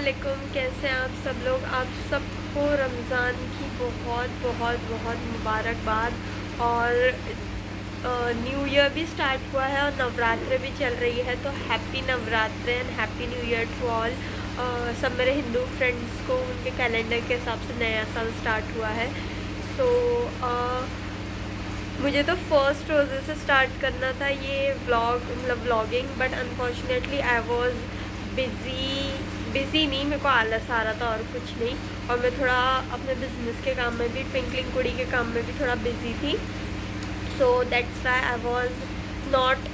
अस्सलामुअलैकुम। कैसे हैं आप सब लोग? आप सबको रमज़ान की बहुत बहुत बहुत मुबारकबाद। और न्यू ईयर भी स्टार्ट हुआ है और नवरात्र भी चल रही है, तो happy Navratri and happy new year to all. सब मेरे हिंदू फ्रेंड्स को उनके कैलेंडर के हिसाब से नया साल स्टार्ट हुआ है। सो मुझे तो फर्स्ट रोज़े से स्टार्ट करना था ये vlogging, but unfortunately I was busy नहीं, मेरे को आलस आ रहा था और कुछ नहीं। और मैं थोड़ा अपने बिज़नेस के काम में भी, ट्विंकलिंग कुड़ी के काम में भी थोड़ा बिज़ी थी। So that's why I was not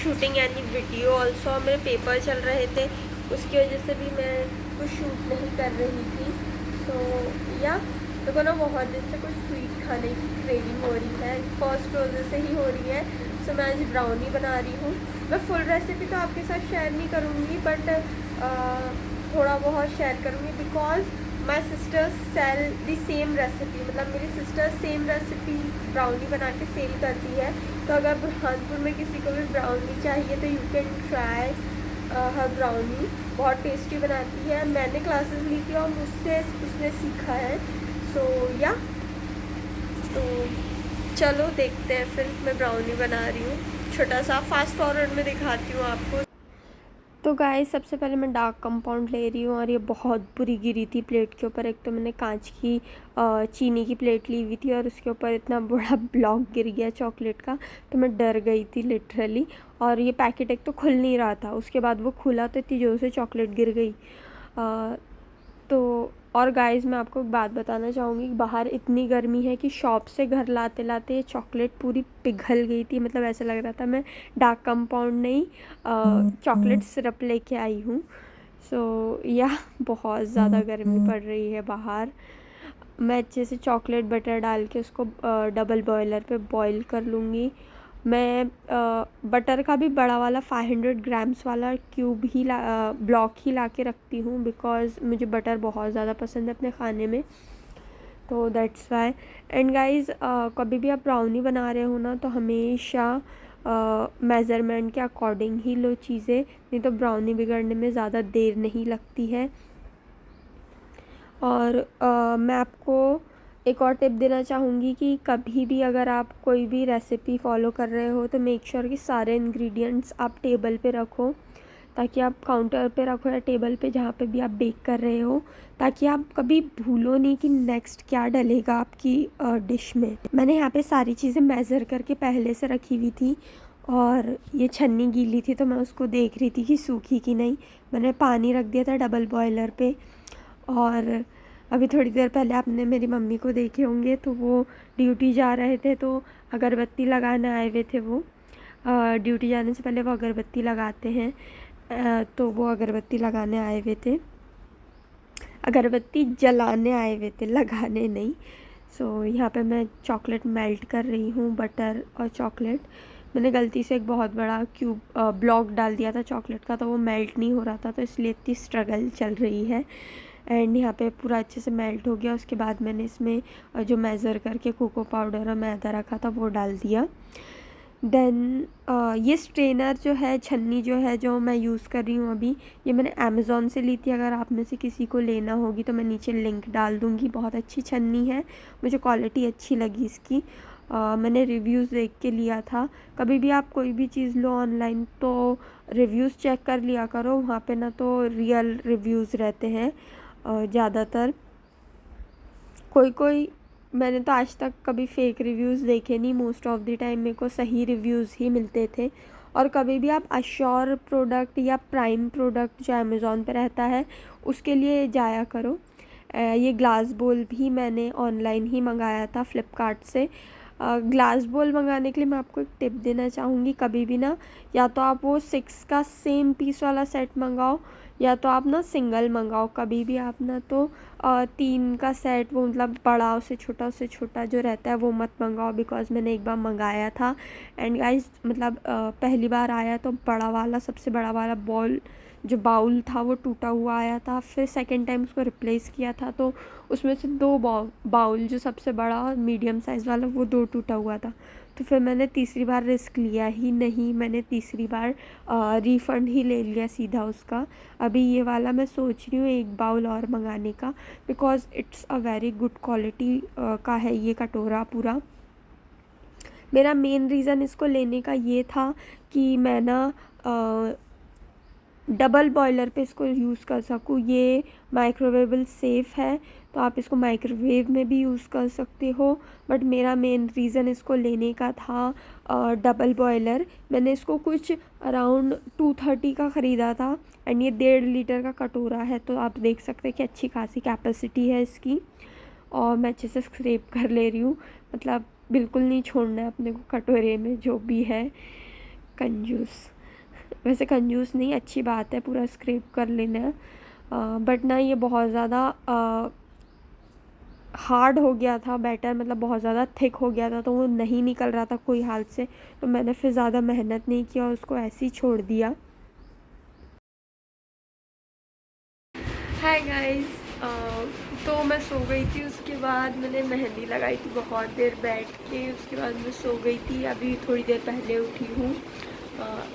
shooting any video also. मेरे पेपर चल रहे थे, उसकी वजह से भी मैं कुछ शूट नहीं कर रही थी। सो या मेरे को ना बहुत दिन से कुछ स्वीट खाने की क्रेविंग हो रही है, फर्स्ट रोज़े से ही हो रही है। सो मैं आज ब्राउनी बना रही हूँ। मैं फुल रेसिपी तो आपके साथ शेयर नहीं करूँगी, बट थोड़ा बहुत शेयर करूँगी because my sister sell the same recipe. मतलब मेरी सिस्टर सेम रेसिपी ब्राउनी बना के सेल करती है। तो अगर बुरहानपुर में किसी को भी ब्राउनी चाहिए तो you can try her brownie. बहुत टेस्टी बनाती है। मैंने क्लासेस ली थी और मुझसे उसने सीखा है। सो या तो चलो देखते हैं, फिर मैं ब्राउनी बना रही हूँ। छोटा सा फास्ट फॉरवर्ड में दिखाती हूँ आपको। तो गाइस, सबसे पहले मैं डार्क कंपाउंड ले रही हूँ और ये बहुत बुरी गिरी थी प्लेट के ऊपर। एक तो मैंने कांच की चीनी की प्लेट ली हुई थी और उसके ऊपर इतना बड़ा ब्लॉक गिर गया चॉकलेट का, तो मैं डर गई थी लिटरली। और ये पैकेट एक तो खुल नहीं रहा था, उसके बाद वो खुला तो इतनी ज़ोर से चॉकलेट गिर गई। तो और गाइस, मैं आपको एक बात बताना चाहूँगी, बाहर इतनी गर्मी है कि शॉप से घर लाते लाते ये चॉकलेट पूरी पिघल गई थी। मतलब ऐसा लग रहा था मैं डार्क कंपाउंड नहीं चॉकलेट सिरप लेके आई हूँ। सो या बहुत ज़्यादा गर्मी पड़ रही है बाहर। मैं अच्छे से चॉकलेट बटर डाल के उसको डबल बॉयलर पे बॉईल कर लूँगी। मैं बटर का भी बड़ा वाला 500 ग्राम्स वाला क्यूब ही ब्लॉक ही ला के रखती हूँ, बिकॉज़ मुझे बटर बहुत ज़्यादा पसंद है अपने खाने में। तो दैट्स वाई। एंड गाइज़, कभी भी आप ब्राउनी बना रहे हो ना, तो हमेशा मेज़रमेंट के अकॉर्डिंग ही लो चीज़ें, नहीं तो ब्राउनी बिगड़ने में ज़्यादा देर नहीं लगती है। और मैं आपको एक और टिप देना चाहूँगी कि कभी भी अगर आप कोई भी रेसिपी फॉलो कर रहे हो तो मेक श्योर कि सारे इंग्रेडिएंट्स आप टेबल पे रखो, ताकि आप काउंटर पे रखो या टेबल पे जहाँ पे भी आप बेक कर रहे हो, ताकि आप कभी भूलो नहीं कि नेक्स्ट क्या डलेगा आपकी डिश में। मैंने यहाँ पे सारी चीज़ें मेज़र करके पहले से रखी हुई थी और ये छन्नी गीली थी तो मैं उसको देख रही थी कि सूखी कि नहीं। मैंने पानी रख दिया था डबल बॉयलर पे। और अभी थोड़ी देर पहले आपने मेरी मम्मी को देखे होंगे, तो वो ड्यूटी जा रहे थे तो अगरबत्ती लगाने आए हुए थे। वो ड्यूटी जाने से पहले वो अगरबत्ती लगाते हैं, तो वो अगरबत्ती लगाने आए हुए थे, अगरबत्ती जलाने आए हुए थे, लगाने नहीं। सो यहाँ पे मैं चॉकलेट मेल्ट कर रही हूँ, बटर और चॉकलेट। मैंने गलती से एक बहुत बड़ा क्यूब ब्लॉक डाल दिया था चॉकलेट का, तो वो मेल्ट नहीं हो रहा था, तो इसलिए इतनी स्ट्रगल चल रही है। एंड यहाँ पे पूरा अच्छे से मेल्ट हो गया। उसके बाद मैंने इसमें जो मेज़र करके कोको पाउडर और मैदा रखा था वो डाल दिया। देन ये स्ट्रेनर जो है, छन्नी जो है जो मैं यूज़ कर रही हूँ अभी, ये मैंने अमेज़ॉन से ली थी। अगर आप में से किसी को लेना होगी तो मैं नीचे लिंक डाल दूँगी। बहुत अच्छी छन्नी है, मुझे क्वालिटी अच्छी लगी इसकी। मैंने रिव्यूज़ देख के लिया था। कभी भी आप कोई भी चीज़ लो ऑनलाइन तो रिव्यूज़ चेक कर लिया करो, वहाँ पे ना तो रियल रिव्यूज़ रहते हैं ज़्यादातर। कोई मैंने तो आज तक कभी फ़ेक रिव्यूज़ देखे नहीं। मोस्ट ऑफ़ द टाइम मेरे को सही रिव्यूज़ ही मिलते थे। और कभी भी आप अश्योर प्रोडक्ट या प्राइम प्रोडक्ट जो अमेज़ॉन पे रहता है उसके लिए जाया करो। ये ग्लास बोल भी मैंने ऑनलाइन ही मंगाया था फ़्लिपकार्ट से। ग्लास बोल मंगाने के लिए मैं आपको एक टिप देना चाहूँगी, कभी भी ना, या तो आप वो 6 का सेम पीस वाला सेट मंगाओ, या तो आप ना सिंगल मंगाओ। कभी भी आप ना तो 3 का सेट, वो मतलब बड़ा उससे छोटा जो रहता है वो मत मंगाओ, बिकॉज़ मैंने एक बार मंगाया था एंड गाइस मतलब पहली बार आया तो बड़ा वाला, सबसे बड़ा वाला जो बाउल था वो टूटा हुआ आया था। फिर सेकंड टाइम उसको रिप्लेस किया था तो उसमें से 2 बाउल, जो सबसे बड़ा और मीडियम साइज़ वाला, वो 2 टूटा हुआ था। तो फिर मैंने तीसरी बार रिस्क लिया ही नहीं, मैंने तीसरी बार रिफ़ंड ही ले लिया सीधा उसका। अभी ये वाला मैं सोच रही हूँ एक बाउल और मंगाने का, because it's a very good quality का है ये कटोरा पूरा। मेरा मेन रीज़न इसको लेने का ये था कि मैं ना डबल बॉयलर पे इसको यूज़ कर सकूँ। ये माइक्रोवेबल सेफ़ है, तो आप इसको माइक्रोवेव में भी यूज़ कर सकते हो। बट मेरा मेन रीज़न इसको लेने का था डबल बॉयलर। मैंने इसको कुछ अराउंड 230 का ख़रीदा था, एंड ये 1.5 लीटर का कटोरा है, तो आप देख सकते हैं कि अच्छी खासी कैपेसिटी है इसकी। और मैं अच्छे से स्क्रैप कर ले रही हूँ, मतलब बिल्कुल नहीं छोड़ना है अपने को कटोरे में जो भी है। कंजूस, वैसे कंजूस नहीं, अच्छी बात है, पूरा स्क्रैप कर लेना है। बट ना ये बहुत ज़्यादा हार्ड हो गया था बैटर, मतलब बहुत ज़्यादा थिक हो गया था, तो वो नहीं निकल रहा था कोई हाल से। तो मैंने फिर ज़्यादा मेहनत नहीं किया और उसको ऐसे ही छोड़ दिया। हाय गाइस, तो मैं सो गई थी, उसके बाद मैंने मेहंदी लगाई थी बहुत देर बैठ के, उसके बाद मैं सो गई थी। अभी थोड़ी देर पहले उठी हूँ,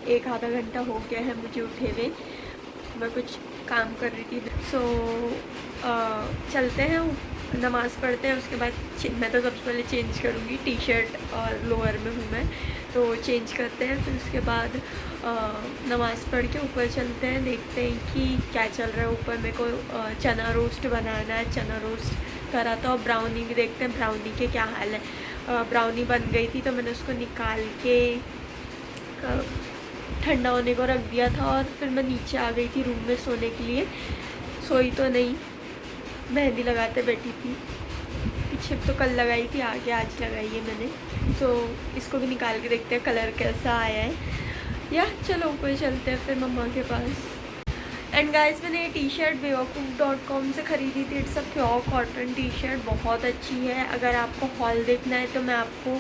1 आधा घंटा हो गया है मुझे उठे हुए। मैं कुछ काम कर रही थी। सो चलते हैं, नमाज़ पढ़ते हैं, उसके बाद मैं तो सबसे पहले चेंज करूँगी, टी शर्ट और लोअर में हूँ मैं, तो चेंज करते हैं। फिर उसके बाद नमाज़ पढ़ के ऊपर चलते हैं, देखते हैं कि क्या चल रहा है ऊपर। मेरे को चना रोस्ट बनाना है, चना रोस्ट करा था, और ब्राउनी भी देखते हैं ब्राउनी के क्या हाल है। ब्राउनी बन गई थी, तो मैंने उसको निकाल के ठंडा होने को रख दिया था, और फिर मैं नीचे आ गई थी रूम में सोने के लिए। सोई तो नहीं, मेहंदी लगाते बैठी थी। पीछे तो कल लगाई थी, आगे आज लगाई है मैंने। सो इसको भी निकाल के देखते हैं कलर कैसा आया है। या चलो ऊपर चलते हैं फिर मम्मा के पास। एंड गाइस, मैंने ये टी शर्ट बेवकूफ़.com से ख़रीदी थी। It's a pure cotton T shirt, बहुत अच्छी है। अगर आपको हॉल देखना है तो मैं आपको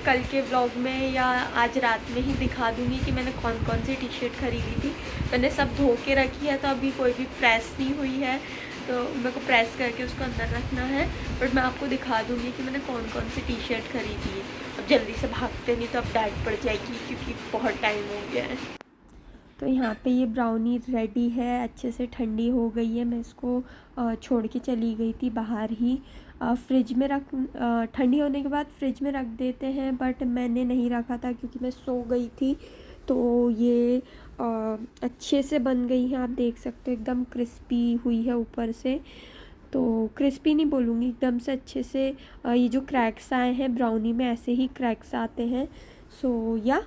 कल के व्लॉग में या आज रात में ही दिखा दूँगी कि मैंने कौन कौन सी टी शर्ट ख़रीदी थी। मैंने सब धो के रखी है, तो अभी कोई भी प्रेस नहीं हुई है, तो मेरे को प्रेस करके उसको अंदर रखना है। बट मैं आपको दिखा दूँगी कि मैंने कौन कौन सी टी शर्ट ख़रीदी है। अब जल्दी से भागते नहीं तो अब डांट पड़ जाएगी, क्योंकि बहुत टाइम हो गया है। तो यहाँ पे ये ब्राउनी रेडी है, अच्छे से ठंडी हो गई है। मैं इसको छोड़ के चली गई थी बाहर ही, फ्रिज में रख, ठंडी होने के बाद फ्रिज में रख देते हैं, बट मैंने नहीं रखा था क्योंकि मैं सो गई थी। तो ये अच्छे से बन गई है, आप देख सकते हो, एकदम क्रिस्पी हुई है ऊपर से। तो क्रिस्पी नहीं बोलूँगी, एकदम से अच्छे से ये जो क्रैक्स आए हैं ब्राउनी में, ऐसे ही क्रैक्स आते हैं। सो या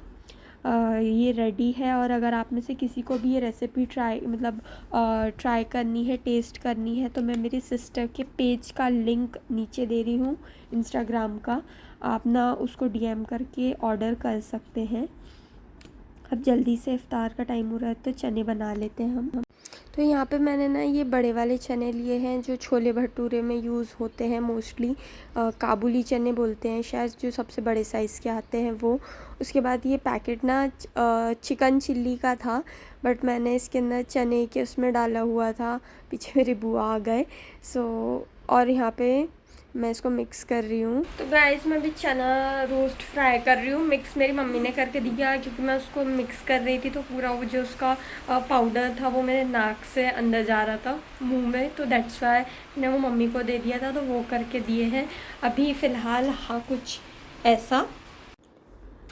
ये रेडी है। और अगर आप में से किसी को भी ये रेसिपी ट्राई करनी है, टेस्ट करनी है, तो मैं मेरी सिस्टर के पेज का लिंक नीचे दे रही हूँ, इंस्टाग्राम का। आप ना उसको डीएम करके ऑर्डर कर सकते हैं। अब जल्दी से इफ्तार का टाइम हो रहा है, तो चने बना लेते हैं हम। तो यहाँ पे मैंने ना ये बड़े वाले चने लिए हैं, जो छोले भटूरे में यूज़ होते हैं मोस्टली, काबुली चने बोलते हैं शायद, जो सबसे बड़े साइज़ के आते हैं वो। उसके बाद ये पैकेट ना चिकन चिल्ली का था, बट मैंने इसके अंदर चने के उसमें डाला हुआ था। पीछे मेरी बुआ आ गए। सो और यहाँ पे मैं इसको मिक्स कर रही हूँ। तो गाइस, मैं अभी चना रोस्ट फ्राई कर रही हूँ। मिक्स मेरी मम्मी ने करके दिया, क्योंकि मैं उसको मिक्स कर रही थी, तो पूरा वो जो उसका पाउडर था वो मेरे नाक से अंदर जा रहा था मुंह में, तो दैट्स वाई मैंने वो मम्मी को दे दिया था, तो वो करके दिए हैं अभी फ़िलहाल। हाँ, कुछ ऐसा।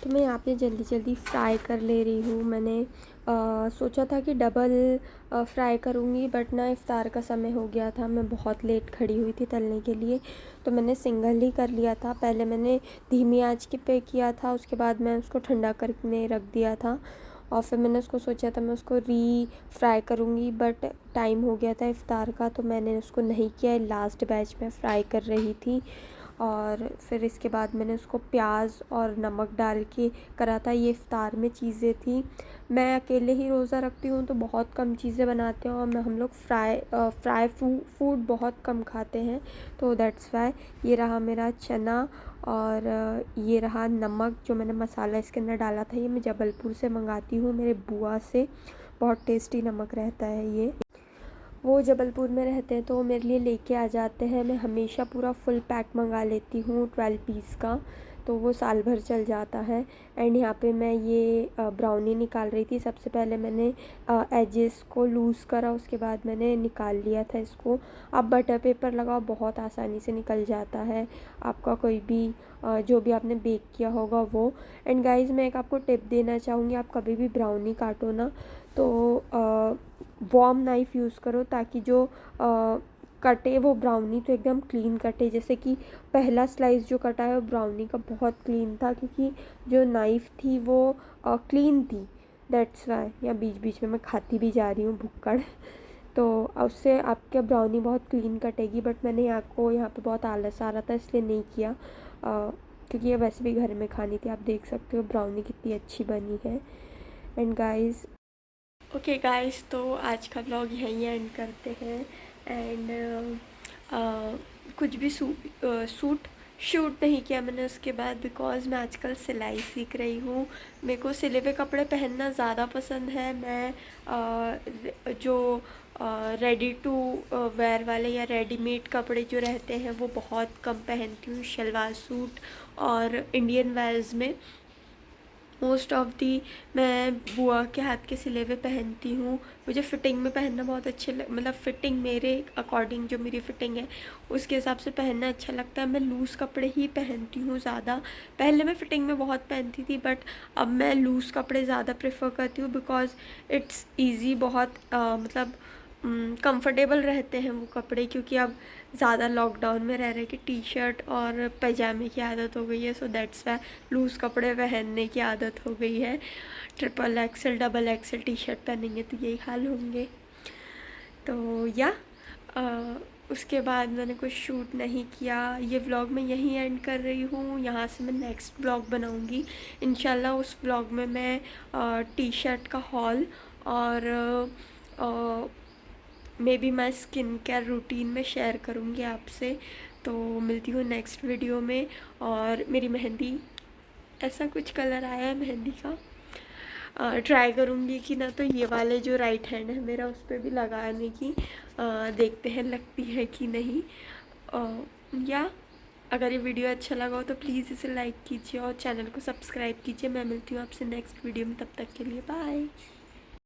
तो मैं यहाँ पे जल्दी जल्दी फ्राई कर ले रही हूँ। मैंने सोचा था कि डबल फ्राई करूँगी, बट ना इफ़्तार का समय हो गया था, मैं बहुत लेट खड़ी हुई थी तलने के लिए, तो मैंने सिंगल ही कर लिया था। पहले मैंने धीमी आंच पे किया था, उसके बाद मैं उसको ठंडा करके रख दिया था, और फिर मैंने उसको सोचा था मैं उसको फ्राई करूँगी, बट टाइम हो गया था इफ़्तार का, तो मैंने उसको नहीं किया। लास्ट बैच में फ्राई कर रही थी, और फिर इसके बाद मैंने उसको प्याज और नमक डाल के करा था। ये इफ़्तार में चीज़ें थी। मैं अकेले ही रोज़ा रखती हूँ, तो बहुत कम चीज़ें बनाते हैं, और हम लोग फ्राई फूड बहुत कम खाते हैं, तो दैट्स वाई। ये रहा मेरा चना, और ये रहा नमक, जो मैंने मसाला इसके अंदर डाला था। ये मैं जबलपुर से मंगाती हूँ मेरे बुआ से, बहुत टेस्टी नमक रहता है ये। वो जबलपुर में रहते हैं, तो वो मेरे लिए लेके आ जाते हैं। मैं हमेशा पूरा फुल पैक मंगा लेती हूँ 12 पीस का, तो वो साल भर चल जाता है। एंड यहाँ पे मैं ये ब्राउनी निकाल रही थी। सबसे पहले मैंने एजेस को लूज़ करा, उसके बाद मैंने निकाल लिया था इसको। आप बटर पेपर लगाओ, बहुत आसानी से निकल जाता है आपका कोई भी जो भी आपने बेक किया होगा वो। एंड गाइज़ मैं एक आपको टिप देना चाहूँगी, आप कभी भी ब्राउनी काटो ना तो वॉर्म नाइफ़ यूज़ करो, ताकि जो कटे वो ब्राउनी तो एकदम क्लीन कटे। जैसे कि पहला स्लाइस जो कटा है वो ब्राउनी का बहुत क्लीन था, क्योंकि जो नाइफ़ थी वो क्लीन थी, दैट्स वाई। या बीच बीच में मैं खाती भी जा रही हूँ भुक्कड़ तो उससे आपके ब्राउनी बहुत क्लीन कटेगी। बट मैंने यहाँ पे बहुत आलस आ रहा था इसलिए नहीं किया, क्योंकि ये वैसे भी घर में खानी थी। आप देख सकते हो ब्राउनी कितनी अच्छी बनी है। एंड गाइस ओके गाइस, तो आज का व्लॉग यहीं एंड करते हैं। एंड कुछ भी सूट शूट नहीं किया मैंने उसके बाद, बिकॉज़ मैं आजकल सिलाई सीख रही हूँ। मेरे को सिले हुए कपड़े पहनना ज़्यादा पसंद है। मैं जो रेडी टू वेयर वाले या रेडीमेड कपड़े जो रहते हैं वो बहुत कम पहनती हूँ। शलवार सूट और इंडियन वेयर्स में मोस्ट ऑफ दी मैं बुआ के हाथ के सिले हुए पहनती हूँ। मुझे फ़िटिंग में पहनना बहुत अच्छे मतलब फ़िटिंग मेरे अकॉर्डिंग जो मेरी फ़िटिंग है उसके हिसाब से पहनना अच्छा लगता है। मैं लूज़ कपड़े ही पहनती हूँ ज़्यादा। पहले मैं फ़िटिंग में बहुत पहनती थी, बट अब मैं लूज़ कपड़े ज़्यादा प्रेफर करती हूँ, बिकॉज़ इट्स ईज़ी बहुत मतलब कंफर्टेबल रहते हैं वो कपड़े। क्योंकि अब ज़्यादा लॉकडाउन में रह रहे कि टी शर्ट और पैजामे की आदत हो गई है, सो दैट्स वाई लूज़ कपड़े पहनने की आदत हो गई है। Triple axle double axle T shirt पहनेंगे तो यही हाल होंगे। तो या उसके बाद मैंने कुछ शूट नहीं किया। ये व्लॉग मैं यहीं एंड कर रही हूँ। यहाँ से मैं नेक्स्ट व्लॉग बनाऊँगी इंशाल्लाह। उस व्लॉग में मैं टी शर्ट का हॉल और मे बी मैं स्किन केयर रूटीन में शेयर करूँगी आपसे। तो मिलती हूँ नेक्स्ट वीडियो में। और मेरी मेहंदी ऐसा कुछ कलर आया है मेहंदी का, ट्राई करूँगी कि ना तो ये वाले जो राइट हैंड है मेरा उस पर भी लगाने की, देखते हैं लगती है कि नहीं। या अगर ये वीडियो अच्छा लगा हो तो प्लीज़ इसे लाइक कीजिए और चैनल को सब्सक्राइब कीजिए। मैं मिलती हूँ आपसे नेक्स्ट वीडियो में, तब तक के लिए बाय।